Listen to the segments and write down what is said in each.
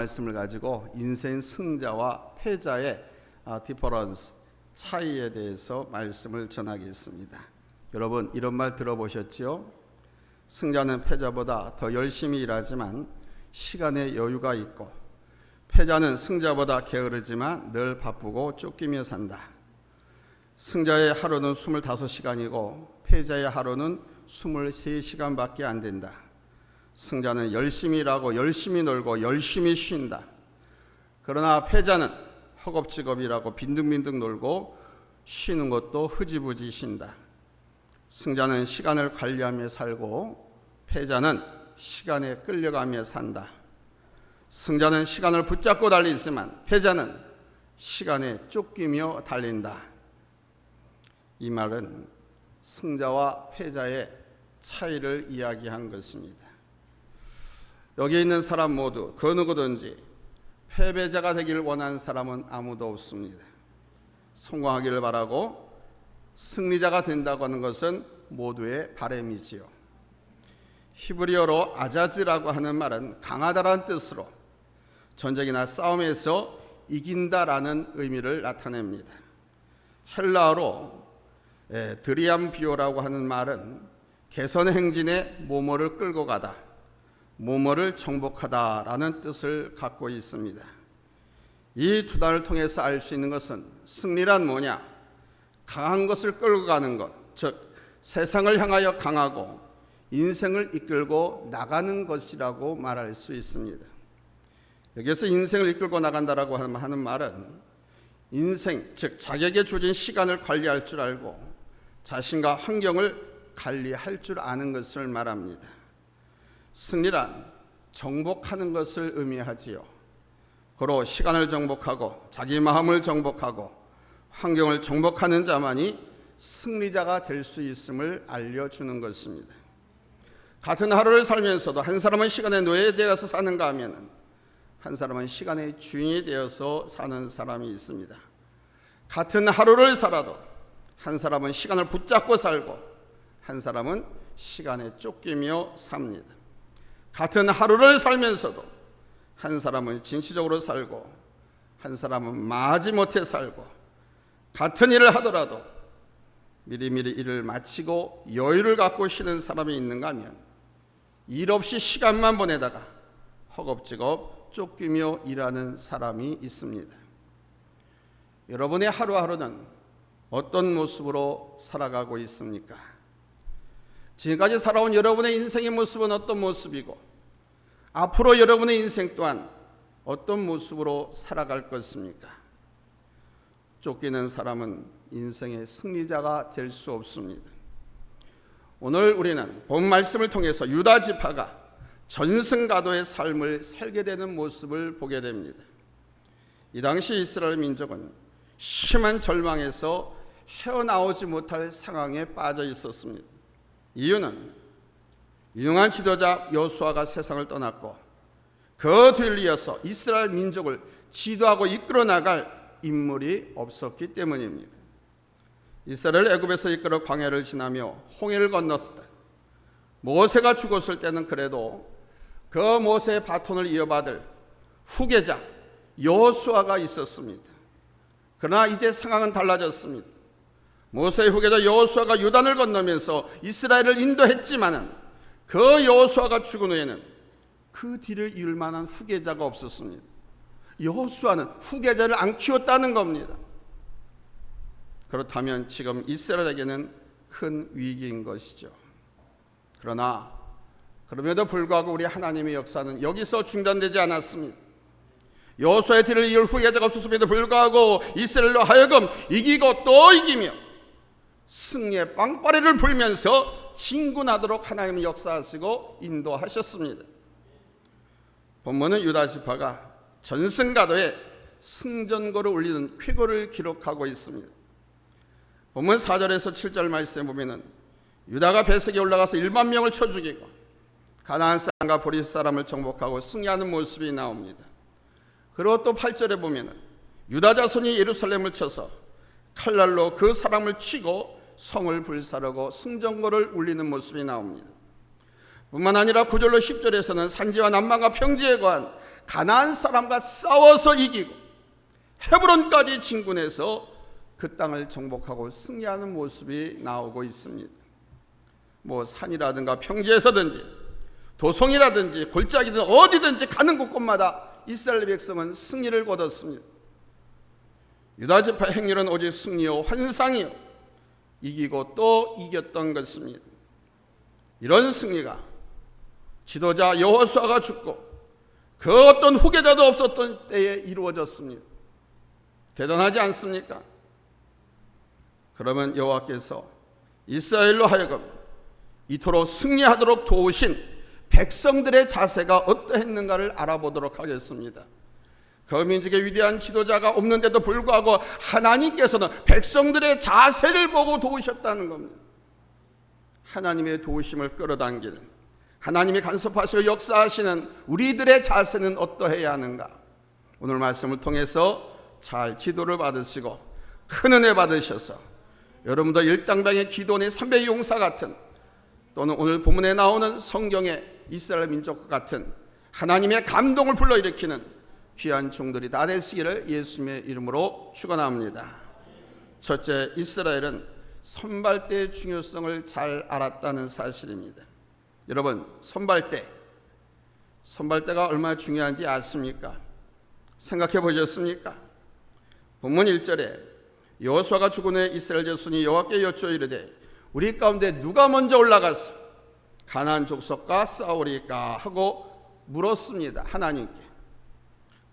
말씀을 가지고 인생 승자와 패자의 디퍼런스, 차이에 대해서 말씀을 전하겠습니다. 여러분, 이런 말 들어보셨지요? 승자는 패자보다 더 열심히 일하지만 시간에 여유가 있고, 패자는 승자보다 게으르지만 늘 바쁘고 쫓기며 산다. 승자의 하루는 25시간이고 패자의 하루는 23시간밖에 안 된다. 승자는 열심히 일하고 열심히 놀고 열심히 쉰다. 그러나 패자는 허겁지겁 일하고 빈둥빈둥 놀고 쉬는 것도 흐지부지 쉰다. 승자는 시간을 관리하며 살고 패자는 시간에 끌려가며 산다. 승자는 시간을 붙잡고 달리지만 패자는 시간에 쫓기며 달린다. 이 말은 승자와 패자의 차이를 이야기한 것입니다. 여기 있는 사람 모두 그 누구든지 패배자가 되기를 원하는 사람은 아무도 없습니다. 성공하기를 바라고 승리자가 된다고 하는 것은 모두의 바람이지요. 히브리어로 아자즈라고 하는 말은 강하다라는 뜻으로 전쟁이나 싸움에서 이긴다라는 의미를 나타냅니다. 헬라어로 드리암비오라고 하는 말은 개선 행진에 뭐뭐를 끌고 가다, 뭐뭐를 정복하다라는 뜻을 갖고 있습니다. 이 두 단어를 통해서 알 수 있는 것은 승리란 뭐냐? 강한 것을 끌고 가는 것, 즉 세상을 향하여 강하고 인생을 이끌고 나가는 것이라고 말할 수 있습니다. 여기서 인생을 이끌고 나간다라고 하는 말은 인생, 즉 자기에게 주어진 시간을 관리할 줄 알고 자신과 환경을 관리할 줄 아는 것을 말합니다. 승리란 정복하는 것을 의미하지요. 고로 시간을 정복하고 자기 마음을 정복하고 환경을 정복하는 자만이 승리자가 될 수 있음을 알려주는 것입니다. 같은 하루를 살면서도 한 사람은 시간의 노예되어서 사는가 하면 한 사람은 시간의 주인이 되어서 사는 사람이 있습니다. 같은 하루를 살아도 한 사람은 시간을 붙잡고 살고 한 사람은 시간에 쫓기며 삽니다. 같은 하루를 살면서도 한 사람은 진취적으로 살고 한 사람은 마지못해 살고, 같은 일을 하더라도 미리미리 일을 마치고 여유를 갖고 쉬는 사람이 있는가 하면 일 없이 시간만 보내다가 허겁지겁 쫓기며 일하는 사람이 있습니다. 여러분의 하루하루는 어떤 모습으로 살아가고 있습니까? 지금까지 살아온 여러분의 인생의 모습은 어떤 모습이고 앞으로 여러분의 인생 또한 어떤 모습으로 살아갈 것입니까? 쫓기는 사람은 인생의 승리자가 될 수 없습니다. 오늘 우리는 본 말씀을 통해서 유다 지파가 전승가도의 삶을 살게 되는 모습을 보게 됩니다. 이 당시 이스라엘 민족은 심한 절망에서 헤어나오지 못할 상황에 빠져 있었습니다. 이유는 유능한 지도자 여호수아가 세상을 떠났고 그 뒤를 이어서 이스라엘 민족을 지도하고 이끌어 나갈 인물이 없었기 때문입니다. 이스라엘을 애굽에서 이끌어 광야를 지나며 홍해를 건넜을 때 모세가 죽었을 때는 그래도 그 모세의 바톤을 이어받을 후계자 여호수아가 있었습니다. 그러나 이제 상황은 달라졌습니다. 모세의 후계자 여호수아가 요단을 건너면서 이스라엘을 인도했지만은 그 여호수아가 죽은 후에는 그 뒤를 이을 만한 후계자가 없었습니다. 여호수아는 후계자를 안 키웠다는 겁니다. 그렇다면 지금 이스라엘에게는 큰 위기인 것이죠. 그러나 그럼에도 불구하고 우리 하나님의 역사는 여기서 중단되지 않았습니다. 여호수아의 뒤를 이을 후계자가 없었음에도 불구하고 이스라엘로 하여금 이기고 또 이기며 승리의 빵빠레를 불면서 진군하도록 하나님은 역사하시고 인도하셨습니다. 본문은 유다 지파가 전승가도에 승전고를 울리는 쾌거를 기록하고 있습니다. 본문 4절에서 7절 말씀에 보면은 유다가 배색에 올라가서 1만 명을 쳐 죽이고 가나안 사람과 보리 사람을 정복하고 승리하는 모습이 나옵니다. 그리고 또 8절에 보면은 유다 자손이 예루살렘을 쳐서 칼날로 그 사람을 치고 성을 불사르고 승전고를 울리는 모습이 나옵니다. 뿐만 아니라 9절로 10절에서는 산지와 남방과 평지에 거한 가나안 사람과 싸워서 이기고 헤브론까지 진군해서 그 땅을 정복하고 승리하는 모습이 나오고 있습니다. 뭐 산이라든가 평지에서든지 도성이라든지 골짜기든 어디든지 가는 곳곳마다 이스라엘 백성은 승리를 거뒀습니다. 유다 지파 행렬은 오직 승리요 환상이요 이기고 또 이겼던 것입니다. 이런 승리가 지도자 여호수아가 죽고 그 어떤 후계자도 없었던 때에 이루어졌습니다. 대단하지 않습니까? 그러면 여호와께서 이스라엘로 하여금 이토록 승리하도록 도우신 백성들의 자세가 어떠했는가를 알아보도록 하겠습니다. 그 민족의 위대한 지도자가 없는데도 불구하고 하나님께서는 백성들의 자세를 보고 도우셨다는 겁니다. 하나님의 도우심을 끌어당기는, 하나님이 간섭하시고 역사하시는 우리들의 자세는 어떠해야 하는가? 오늘 말씀을 통해서 잘 지도를 받으시고 큰 은혜 받으셔서 여러분도 일당백의 기도원의 300 용사 같은, 또는 오늘 본문에 나오는 성경의 이스라엘 민족과 같은 하나님의 감동을 불러일으키는 귀한 종들이 다 되시기를 예수님의 이름으로 축원합니다. 첫째, 이스라엘은 선발대의 중요성을 잘 알았다는 사실입니다. 여러분, 선발대가 얼마나 중요한지 아십니까? 생각해 보셨습니까? 본문 1절에 여호수아가 죽은 후에 이스라엘 자손이 여호와께 여쭈어 이르되 우리 가운데 누가 먼저 올라가서 가나안 족속과 싸우리까 하고 물었습니다. 하나님께.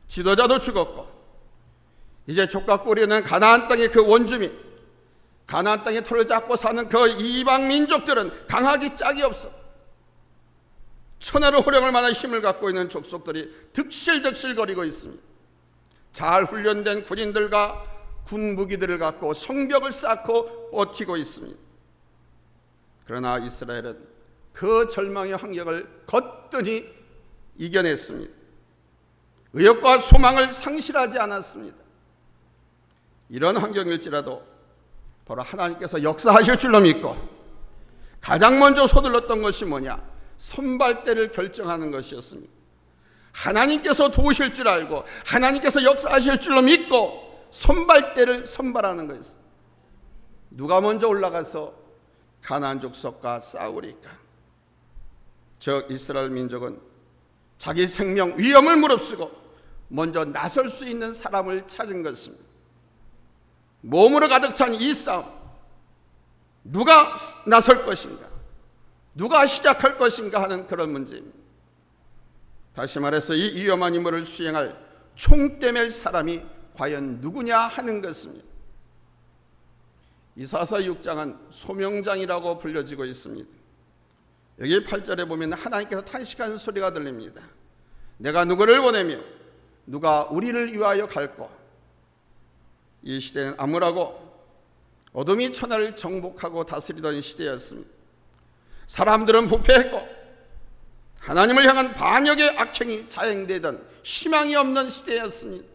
지도자도 죽었고 이제 족과 꿀이 있는 가나안 땅의 그 원주민, 가나안 땅에 터를 잡고 사는 그 이방 민족들은 강하기 짝이 없어 천하로 호령할 만한 힘을 갖고 있는 족속들이 득실득실거리고 있습니다. 잘 훈련된 군인들과 군 무기들을 갖고 성벽을 쌓고 버티고 있습니다. 그러나 이스라엘은 그 절망의 환경을 거뜬히 이겨냈습니다. 의욕과 소망을 상실하지 않았습니다. 이런 환경일지라도 바로 하나님께서 역사하실 줄로 믿고 가장 먼저 서둘렀던 것이 뭐냐? 선발대를 결정하는 것이었습니다. 하나님께서 도우실 줄 알고 하나님께서 역사하실 줄로 믿고 선발대를 선발하는 것이었습니다. 누가 먼저 올라가서 가나안 족속과 싸우리까? 즉 이스라엘 민족은 자기 생명 위험을 무릅쓰고 먼저 나설 수 있는 사람을 찾은 것입니다. 몸으로 가득 찬 이 싸움, 누가 나설 것인가, 누가 시작할 것인가 하는 그런 문제입니다. 다시 말해서 이 위험한 임무를 수행할 총대맬 사람이 과연 누구냐 하는 것입니다. 이사야 6장은 소명장이라고 불려지고 있습니다. 여기 8절에 보면 하나님께서 탄식하는 소리가 들립니다. 내가 누구를 보내며 누가 우리를 위하여 갈꼬? 이 시대는 암울하고 어둠이 천하를 정복하고 다스리던 시대였습니다. 사람들은 부패했고 하나님을 향한 반역의 악행이 자행되던 희망이 없는 시대였습니다.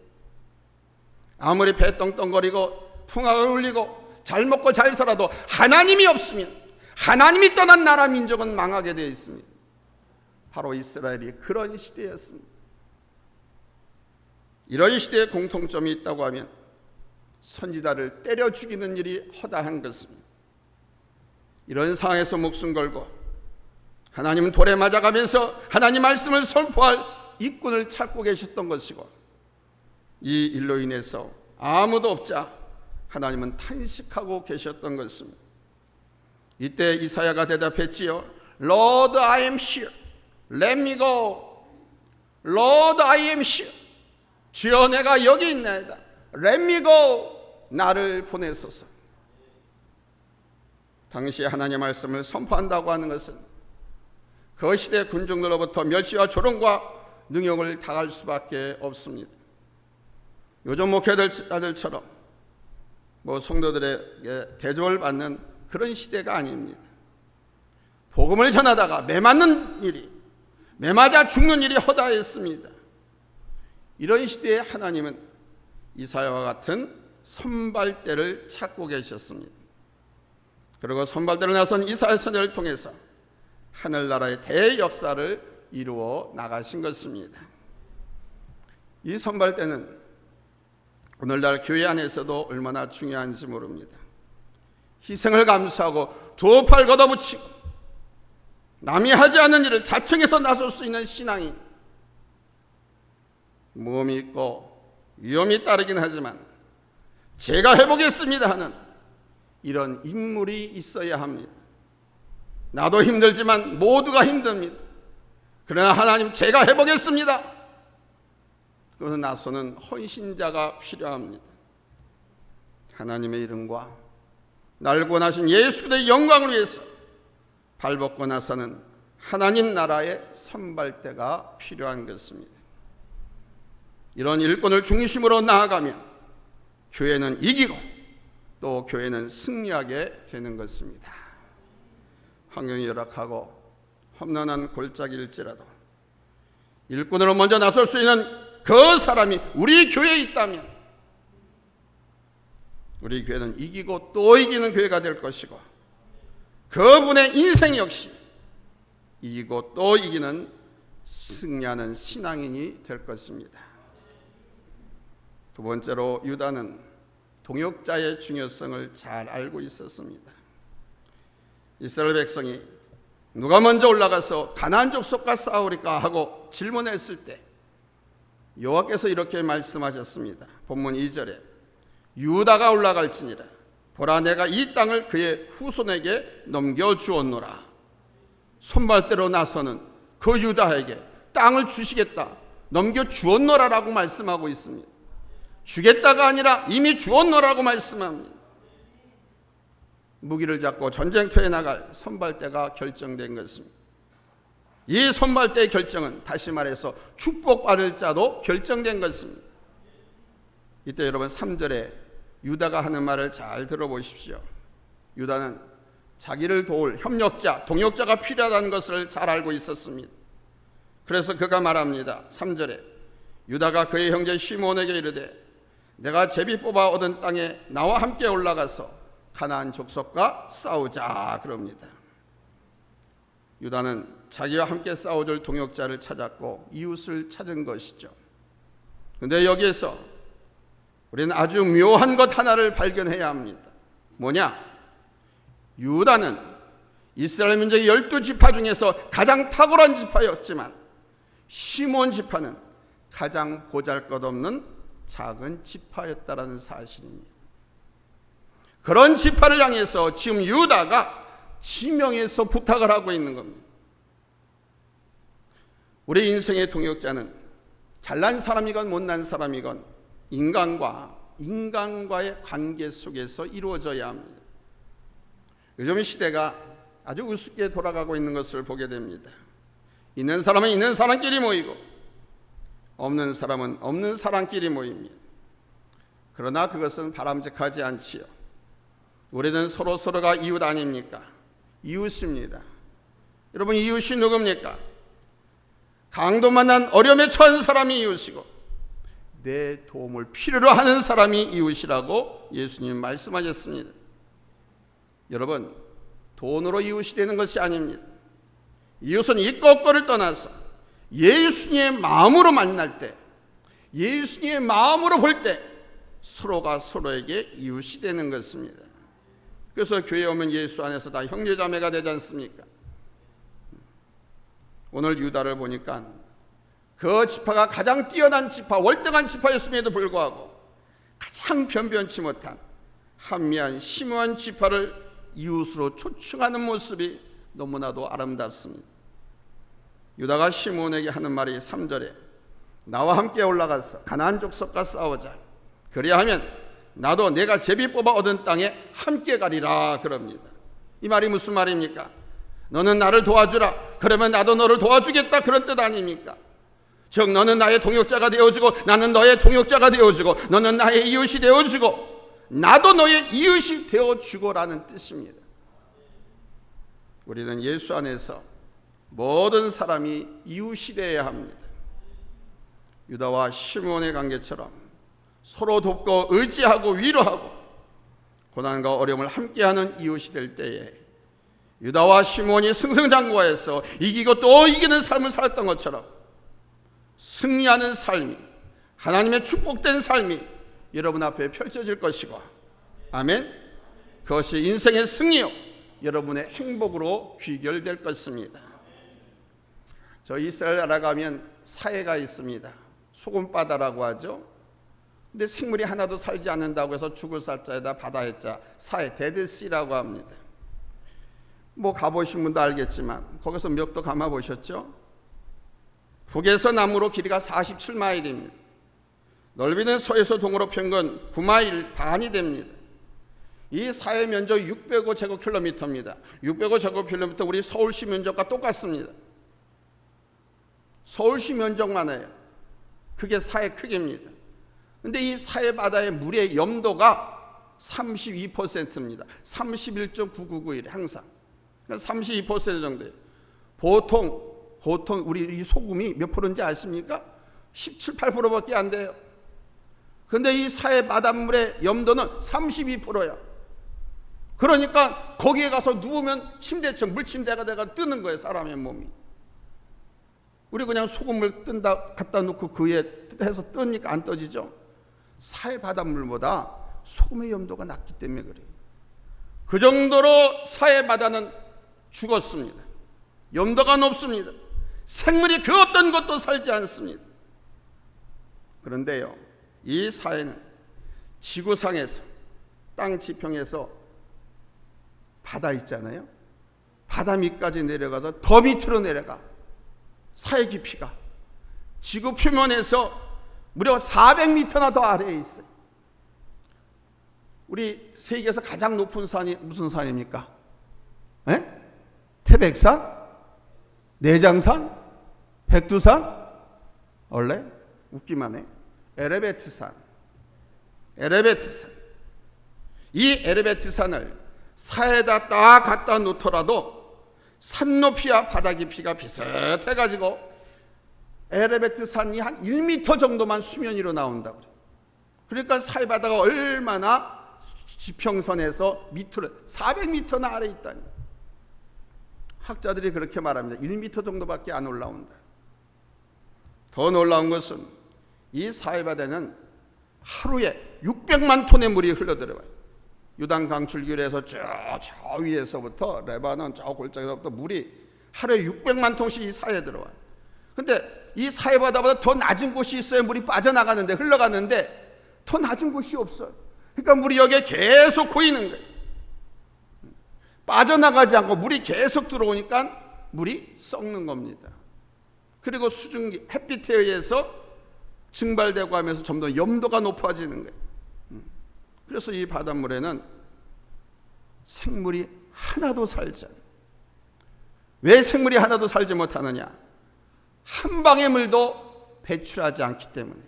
아무리 배 떵떵거리고 풍악을 울리고 잘 먹고 잘 살아도 하나님이 없으면, 하나님이 떠난 나라 민족은 망하게 되어 있습니다. 바로 이스라엘이 그런 시대였습니다. 이런 시대에 공통점이 있다고 하면 선지자를 때려 죽이는 일이 허다한 것입니다. 이런 상황에서 목숨 걸고 하나님은 돌에 맞아가면서 하나님 말씀을 선포할 일꾼을 찾고 계셨던 것이고, 이 일로 인해서 아무도 없자 하나님은 탄식하고 계셨던 것입니다. 이때 이사야가 대답했지요. Lord, I am here. Let me go. Lord, I am here. 주여, 내가 여기 있나이다. Let me go. 나를 보내소서. 당시 하나님의 말씀을 선포한다고 하는 것은 그 시대 군중들로부터 멸시와 조롱과 능욕을 당할 수밖에 없습니다. 요즘 목회자들처럼 성도들에게 대접을 받는 그런 시대가 아닙니다. 복음을 전하다가 매맞는 일이, 매맞아 죽는 일이 허다했습니다. 이런 시대에 하나님은 이사야와 같은 선발대를 찾고 계셨습니다. 그리고 선발대로 나선 이사야 선지자를 통해서 하늘나라의 대역사를 이루어 나가신 것입니다. 이 선발대는 오늘날 교회 안에서도 얼마나 중요한지 모릅니다. 희생을 감수하고 두 팔 걷어붙이고 남이 하지 않는 일을 자청해서 나설 수 있는 신앙이 모험이 있고 위험이 따르긴 하지만 제가 해보겠습니다 하는 이런 인물이 있어야 합니다. 나도 힘들지만 모두가 힘듭니다. 그러나 하나님 제가 해보겠습니다. 그것은 나서는 헌신자가 필요합니다. 하나님의 이름과 날 구원하신 예수 그리스도의 영광을 위해서 발벗고 나서는 하나님 나라의 선발대가 필요한 것입니다. 이런 일꾼을 중심으로 나아가면 교회는 이기고 또 교회는 승리하게 되는 것입니다. 환경이 열악하고 험난한 골짜기일지라도 일꾼으로 먼저 나설 수 있는 그 사람이 우리 교회에 있다면 우리 교회는 이기고 또 이기는 교회가 될 것이고 그분의 인생 역시 이기고 또 이기는 승리하는 신앙인이 될 것입니다. 두 번째로 유다는 동역자의 중요성을 잘 알고 있었습니다. 이스라엘 백성이 누가 먼저 올라가서 가나안 족속과 싸우리까 하고 질문했을 때 여호와께서 이렇게 말씀하셨습니다. 본문 2절에 유다가 올라갈지니라 보라 내가 이 땅을 그의 후손에게 넘겨주었노라. 손발대로 나서는 그 유다에게 땅을 주시겠다, 넘겨주었노라라고 말씀하고 있습니다. 주겠다가 아니라 이미 주었노라고 말씀합니다. 무기를 잡고 전쟁터에 나갈 선발대가 결정된 것입니다. 이 선발대의 결정은 다시 말해서 축복받을 자도 결정된 것입니다. 이때 여러분 3절에 유다가 하는 말을 잘 들어보십시오. 유다는 자기를 도울 협력자, 동역자가 필요하다는 것을 잘 알고 있었습니다. 그래서 그가 말합니다. 3절에 유다가 그의 형제 시므온에게 이르되 내가 제비 뽑아 얻은 땅에 나와 함께 올라가서 가나안 족속과 싸우자 그럽니다. 유다는 자기와 함께 싸워줄 동역자를 찾았고 이웃을 찾은 것이죠. 그런데 여기에서 우리는 아주 묘한 것 하나를 발견해야 합니다. 뭐냐? 유다는 이스라엘 민족의 12지파 중에서 가장 탁월한 지파였지만 시므온 지파는 가장 보잘것없는 작은 지파였다라는 사실입니다. 그런 지파를 향해서 지금 유다가 지명해서 부탁을 하고 있는 겁니다. 우리 인생의 동역자는 잘난 사람이건 못난 사람이건 인간과의 관계 속에서 이루어져야 합니다. 요즘 시대가 아주 우습게 돌아가고 있는 것을 보게 됩니다. 있는 사람은 있는 사람끼리 모이고 없는 사람은 없는 사람끼리 모입니다. 그러나 그것은 바람직하지 않지요. 우리는 서로가 이웃 아닙니까? 이웃입니다. 여러분 이웃이 누굽니까? 강도 만난 어려움에 처한 사람이 이웃이고 내 도움을 필요로 하는 사람이 이웃이라고 예수님 말씀하셨습니다. 여러분 돈으로 이웃이 되는 것이 아닙니다. 이웃은 있고 없고를 떠나서 예수님의 마음으로 만날 때, 예수님의 마음으로 볼 때 서로가 서로에게 이웃이 되는 것입니다. 그래서 교회에 오면 예수 안에서 다 형제자매가 되지 않습니까? 오늘 유다를 보니까 그 지파가 가장 뛰어난 지파, 월등한 지파였음에도 불구하고 가장 변변치 못한 한미한 심오한 지파를 이웃으로 초청하는 모습이 너무나도 아름답습니다. 유다가 시므온에게 하는 말이 3절에 나와 함께 올라가서 가나안 족속과 싸우자. 그리하면 나도 내가 제비 뽑아 얻은 땅에 함께 가리라 그럽니다. 이 말이 무슨 말입니까? 너는 나를 도와주라. 그러면 나도 너를 도와주겠다 그런 뜻 아닙니까? 즉 너는 나의 동역자가 되어주고 나는 너의 동역자가 되어주고 너는 나의 이웃이 되어주고 나도 너의 이웃이 되어주고라는 뜻입니다. 우리는 예수 안에서 모든 사람이 이웃이 되어야 합니다. 유다와 시므온의 관계처럼 서로 돕고 의지하고 위로하고 고난과 어려움을 함께하는 이웃이 될 때에 유다와 시므온이 승승장구하여서 이기고 또 이기는 삶을 살았던 것처럼 승리하는 삶이 하나님의 축복된 삶이 여러분 앞에 펼쳐질 것이고, 아멘. 그것이 인생의 승리요 여러분의 행복으로 귀결될 것입니다. 저 이스라엘 나라 가면 사해가 있습니다. 소금바다라고 하죠. 근데 생물이 하나도 살지 않는다고 해서 죽을 살자에다 바다의 자, 사해, 데드시라고 합니다. 뭐 가보신 분도 알겠지만 거기서 멱도 감아보셨죠? 북에서 남으로 길이가 47마일입니다. 넓이는 서에서 동으로 평균 9마일 반이 됩니다. 이 사해 면적 605제곱킬로미터입니다. 605제곱킬로미터 우리 서울시 면적과 똑같습니다. 서울시 면적만 해요. 그게 사해 크기입니다. 근데 이 사해 바다의 물의 염도가 32%입니다. 31.9991 항상. 그러니까 32% 정도예요. 보통 우리 이 소금이 몇 프로인지 아십니까? 17, 8%밖에 안 돼요. 근데 이 사해 바닷물의 염도는 32%야. 그러니까 거기에 가서 누우면 침대처럼 물침대가 돼가 뜨는 거예요, 사람의 몸이. 우리 그냥 소금을 갖다 놓고 그 위에 해서 뜨니까 안 떠지죠. 사해 바닷물보다 소금의 염도가 낮기 때문에 그래요. 그 정도로 사해 바다는 죽었습니다. 염도가 높습니다. 생물이 그 어떤 것도 살지 않습니다. 그런데요, 이 사해는 지구상에서, 땅 지평에서 바다 있잖아요. 바다 밑까지 내려가서 더 밑으로 내려가. 사해 깊이가 지구 표면에서 무려 400m나 더 아래에 있어요. 우리 세계에서 가장 높은 산이 무슨 산입니까? 에? 태백산? 내장산? 백두산? 원래? 웃기만 해. 에레베트산. 이 에레베트산을 사해에다 딱 갖다 놓더라도 산 높이와 바다 깊이가 비슷해가지고 에레베트산이 한 1m 정도만 수면 위로 나온다고 그래요. 그러니까 사해 바다가 얼마나 지평선에서 밑으로 400m나 아래 있다니. 학자들이 그렇게 말합니다. 1m 정도밖에 안 올라온다. 더 놀라운 것은 이 사해 바다는 하루에 600만 톤의 물이 흘러들어와요. 유단 강줄기에서 저 위에서부터 레바논 저 골짜기로부터 물이 하루에 600만 톤씩 이 사해에 들어와요. 근데 이 사해 바다보다 더 낮은 곳이 있어야 물이 빠져나가는데, 흘러가는데 더 낮은 곳이 없어요. 그러니까 물이 여기에 계속 고이는 거예요. 빠져나가지 않고 물이 계속 들어오니까 물이 썩는 겁니다. 그리고 수증기, 햇빛에 의해서 증발되고 하면서 점점 염도가 높아지는 거예요. 그래서 이 바닷물에는 생물이 하나도 살지 않아요. 왜 생물이 하나도 살지 못하느냐? 한 방의 물도 배출하지 않기 때문에.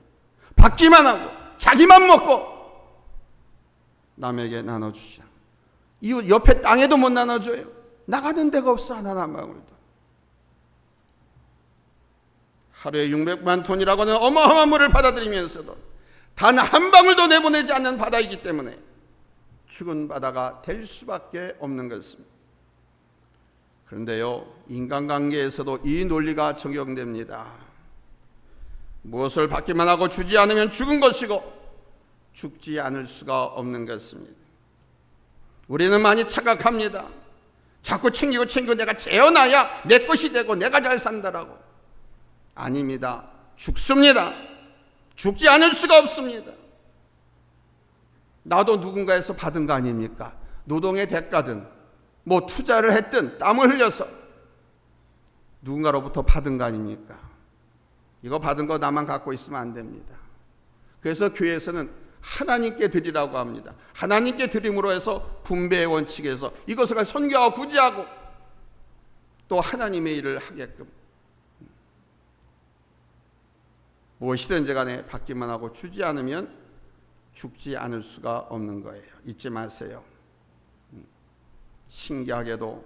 받기만 하고 자기만 먹고 남에게 나눠주지 않아요. 이웃 옆에 땅에도 못 나눠줘요. 나가는 데가 없어, 하나 한 방울도. 하루에 600만 톤이라고 하는 어마어마한 물을 받아들이면서도 단 한 방울도 내보내지 않는 바다이기 때문에 죽은 바다가 될 수밖에 없는 것입니다. 그런데요, 인간관계에서도 이 논리가 적용됩니다. 무엇을 받기만 하고 주지 않으면 죽은 것이고 죽지 않을 수가 없는 것입니다. 우리는 많이 착각합니다. 자꾸 챙기고 내가 재어놔야 내 것이 되고 내가 잘 산다라고. 아닙니다. 죽습니다. 죽지 않을 수가 없습니다. 나도 누군가에서 받은 거 아닙니까? 노동의 대가든 뭐 투자를 했든 땀을 흘려서 누군가로부터 받은 거 아닙니까? 이거 받은 거 나만 갖고 있으면 안 됩니다. 그래서 교회에서는 하나님께 드리라고 합니다. 하나님께 드림으로 해서 분배의 원칙에서 이것을 선교하고 구제하고 또 하나님의 일을 하게끔, 무엇이든지 간에 받기만 하고 주지 않으면 죽지 않을 수가 없는 거예요. 잊지 마세요. 신기하게도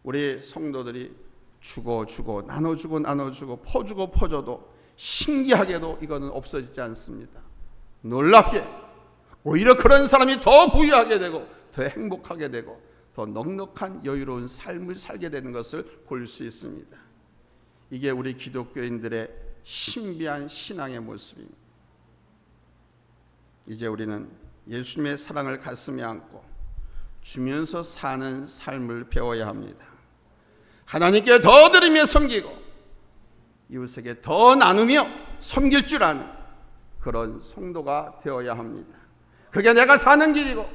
우리 성도들이 주고 나눠주고 퍼주고 신기하게도 이거는 없어지지 않습니다. 놀랍게 오히려 그런 사람이 더 부유하게 되고 더 행복하게 되고 더 넉넉한 여유로운 삶을 살게 되는 것을 볼 수 있습니다. 이게 우리 기독교인들의 신비한 신앙의 모습입니다. 이제 우리는 예수님의 사랑을 가슴에 안고 주면서 사는 삶을 배워야 합니다. 하나님께 더 드리며 섬기고 이웃에게 더 나누며 섬길 줄 아는 그런 성도가 되어야 합니다. 그게 내가 사는 길이고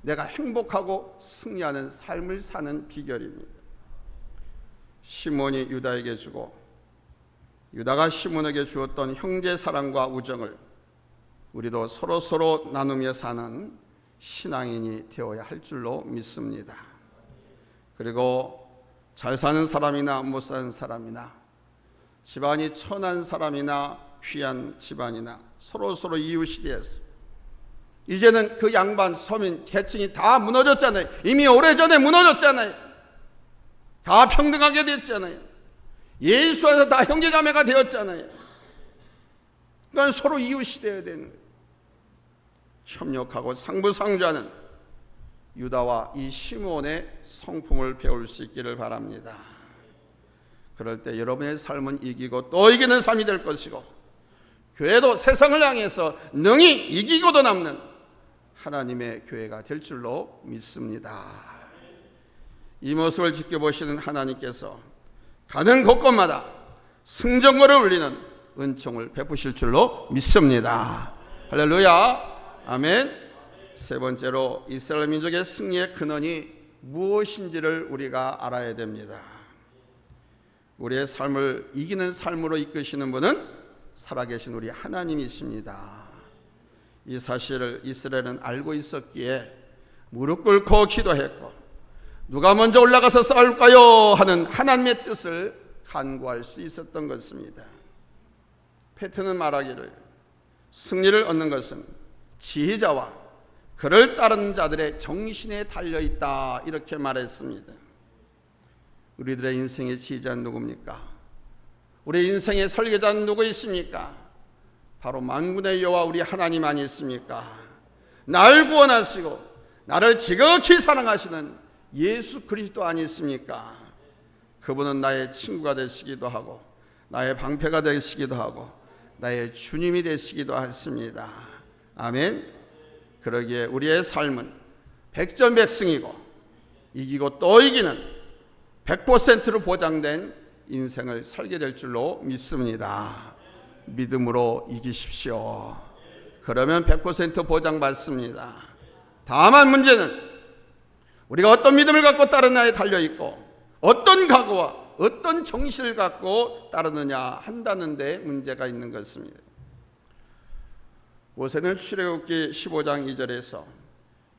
내가 행복하고 승리하는 삶을 사는 비결입니다. 시몬이 유다에게 주고 유다가 시몬에게 주었던 형제 사랑과 우정을 우리도 서로 나누며 사는 신앙인이 되어야 할 줄로 믿습니다. 그리고 잘 사는 사람이나 못 사는 사람이나 집안이 천한 사람이나 귀한 집안이나 서로 이웃이 되었어. 이제는 그 양반 서민 계층이 다 무너졌잖아요. 이미 오래전에 무너졌잖아요. 다 평등하게 됐잖아요. 예수 안에서 다 형제자매가 되었잖아요. 그러니까 서로 이웃이 되어야 되는 거예요. 협력하고 상부상조하는 유다와 이 시몬의 성품을 배울 수 있기를 바랍니다. 그럴 때 여러분의 삶은 이기고 또 이기는 삶이 될 것이고 교회도 세상을 향해서 능히 이기고도 남는 하나님의 교회가 될 줄로 믿습니다. 이 모습을 지켜보시는 하나님께서 가는 곳곳마다 승전거를 울리는 은총을 베푸실 줄로 믿습니다. 할렐루야. 아멘. 세 번째로 이스라엘 민족의 승리의 근원이 무엇인지를 우리가 알아야 됩니다. 우리의 삶을 이기는 삶으로 이끄시는 분은 살아계신 우리 하나님이십니다. 이 사실을 이스라엘은 알고 있었기에 무릎 꿇고 기도했고 누가 먼저 올라가서 싸울까요? 하는 하나님의 뜻을 간구할 수 있었던 것입니다. 페트는 말하기를 승리를 얻는 것은 지혜자와 그를 따르는 자들의 정신에 달려있다 이렇게 말했습니다. 우리들의 인생의 지혜자는 누굽니까? 우리 인생의 설계자는 누구 있습니까? 바로 만군의 여호와 우리 하나님 아니십니까? 날 구원하시고 나를 지극히 사랑하시는 예수 그리스도 아니십니까? 그분은 나의 친구가 되시기도 하고 나의 방패가 되시기도 하고 나의 주님이 되시기도 하십니다. 아멘. 그러기에 우리의 삶은 백전백승이고 이기고 또 이기는 100%로 보장된 인생을 살게 될 줄로 믿습니다. 믿음으로 이기십시오. 그러면 100% 보장받습니다. 다만 문제는 우리가 어떤 믿음을 갖고 따르느냐에 달려있고 어떤 각오와 어떤 정신을 갖고 따르느냐 한다는 데 문제가 있는 것입니다. 모세는 출애굽기 15장 2절에서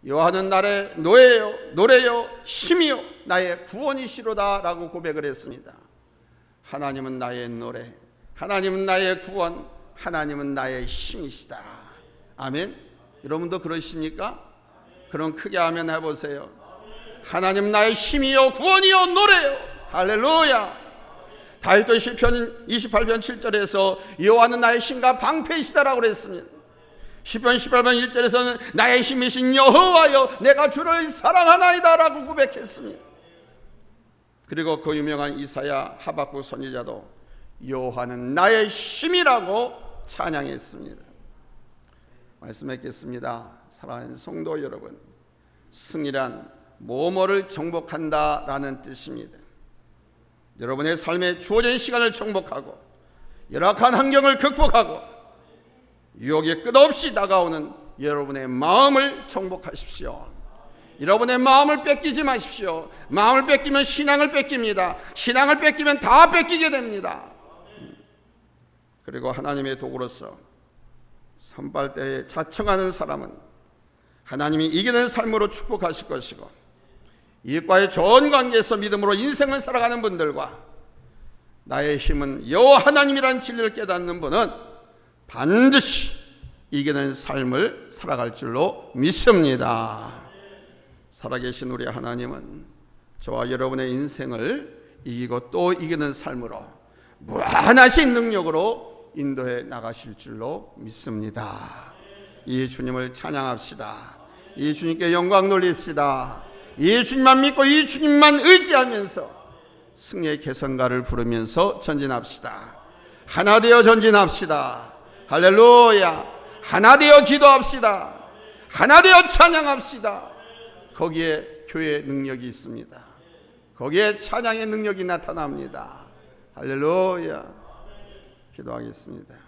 여호와는 나의 노래요 힘이요 나의 구원이시로다 라고 고백을 했습니다. 하나님은 나의 노래, 하나님은 나의 구원, 하나님은 나의 힘이시다. 아멘. 여러분도 그러십니까? 그럼 크게 아멘 해보세요. 하나님 나의 힘이요 구원이요 노래요. 할렐루야. 다윗도 시편 28편 7절에서 여호와는 나의 힘과 방패이시다라고 그랬습니다. 시편 18편 1절에서는 나의 힘이신 여호와여 내가 주를 사랑하나이다 라고 고백했습니다. 그리고 그 유명한 이사야 하박국 선지자도 여호와는 나의 힘이라고 찬양했습니다. 말씀했겠습니다. 사랑하는 성도 여러분, 승리란 뭐뭐를 정복한다라는 뜻입니다. 여러분의 삶에 주어진 시간을 정복하고 열악한 환경을 극복하고 유혹이 끝없이 다가오는 여러분의 마음을 정복하십시오. 여러분의 마음을 뺏기지 마십시오. 마음을 뺏기면 신앙을 뺏깁니다. 신앙을 뺏기면 다 뺏기게 됩니다. 그리고 하나님의 도구로서 선발대에 자청하는 사람은 하나님이 이기는 삶으로 축복하실 것이고 이익과의 좋은 관계에서 믿음으로 인생을 살아가는 분들과 나의 힘은 여호와 하나님이라는 진리를 깨닫는 분은 반드시 이기는 삶을 살아갈 줄로 믿습니다. 살아계신 우리 하나님은 저와 여러분의 인생을 이기고 또 이기는 삶으로 무한하신 능력으로 인도해 나가실 줄로 믿습니다. 이 주님을 찬양합시다. 이 주님께 영광 돌립시다. 이 주님만 믿고 이 주님만 의지하면서 승리의 개선가를 부르면서 전진합시다. 하나 되어 전진합시다. 할렐루야. 하나 되어 기도합시다. 하나 되어 찬양합시다. 거기에 교회의 능력이 있습니다. 거기에 찬양의 능력이 나타납니다. 할렐루야. 기도하겠습니다.